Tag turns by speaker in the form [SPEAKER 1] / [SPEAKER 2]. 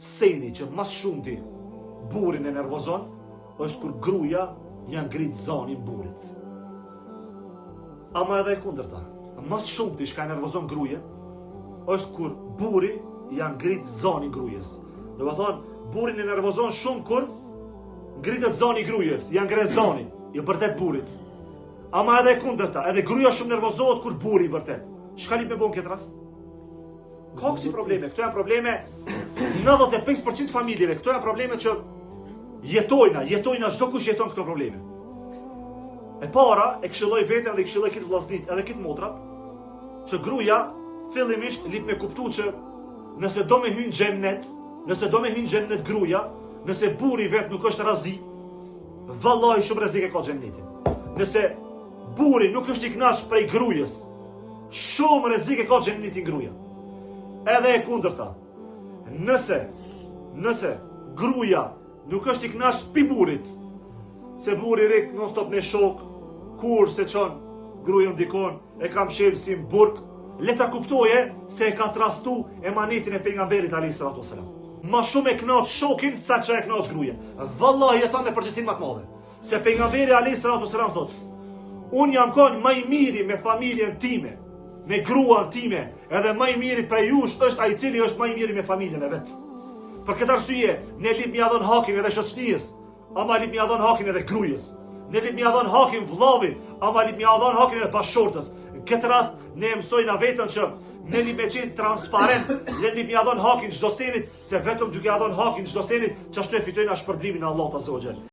[SPEAKER 1] seni që mas shumti burin e nervozon është kur gruaja janë ngrit zonin burit. Ama edhe e kundërta. Mas shumti shka nervozon gruaja është kur buri janë ngrit zonin gruajes. Do të thonë, burin e nervozon shumë kur ngritet zoni gruajes, janë ngre zoni, i vërtet burit. Ama edhe e kundërta, edhe gruaja shumë nervozohet kur buri i vërtet. Çka li me bon këtë rast? Ka kësi probleme, këto janë probleme 95% familjeve, këto janë probleme që jetojna, çdo kush jeton këto probleme. E para, e këshilloj veten dhe i këshilloj këtë vllaznit, edhe këtë motrat, që gruaja fillimisht lip me kuptu që nëse do me hynë xhennet gruaja, nëse buri vet nuk është razi, vallahi shumë rrezik e ka xhennetin. Nëse buri nuk është i kënaqur prej gruajes, shumë rrezik e ka xhennetin gruaja. Edhe e kundërta. Nëse gruaja nuk është i kënaqur pi burit, se buri rek non stop në shok, kur se çon gruaja ndikon, e kam shel si në burg, le ta kuptoje se e ka tradhtu emanetin e pejgamberit alayhis salatu wasalam. Ma shumë e knaq shokin sa që e knaq gruajen. Vallahi e tham me përgjegjësinë më të madhe. Se pejgamberi alayhis salatu wasalam thotë: "Unë jam kon më i miri me familjen time, me gruan time, edhe më i miri prej jush është ai i cili është më i miri me familjen e vet." Për këtë arsye, ne lip mja dhon hakin edhe shoqënisë, ama lip mja dhon hakin edhe gruajes. Ne lip mja dhon hakin vllavit, ama lip mja dhon hakin edhe bashkëshortës. Në këtë rast ne mësojna vetën që ne lip me qenë transparent, ne lip mja dhon hakin çdo senit, se vetëm duke ja dhon hakin çdo senit, çashtu e fitojna shpërblimin e Allahut azza wa xal.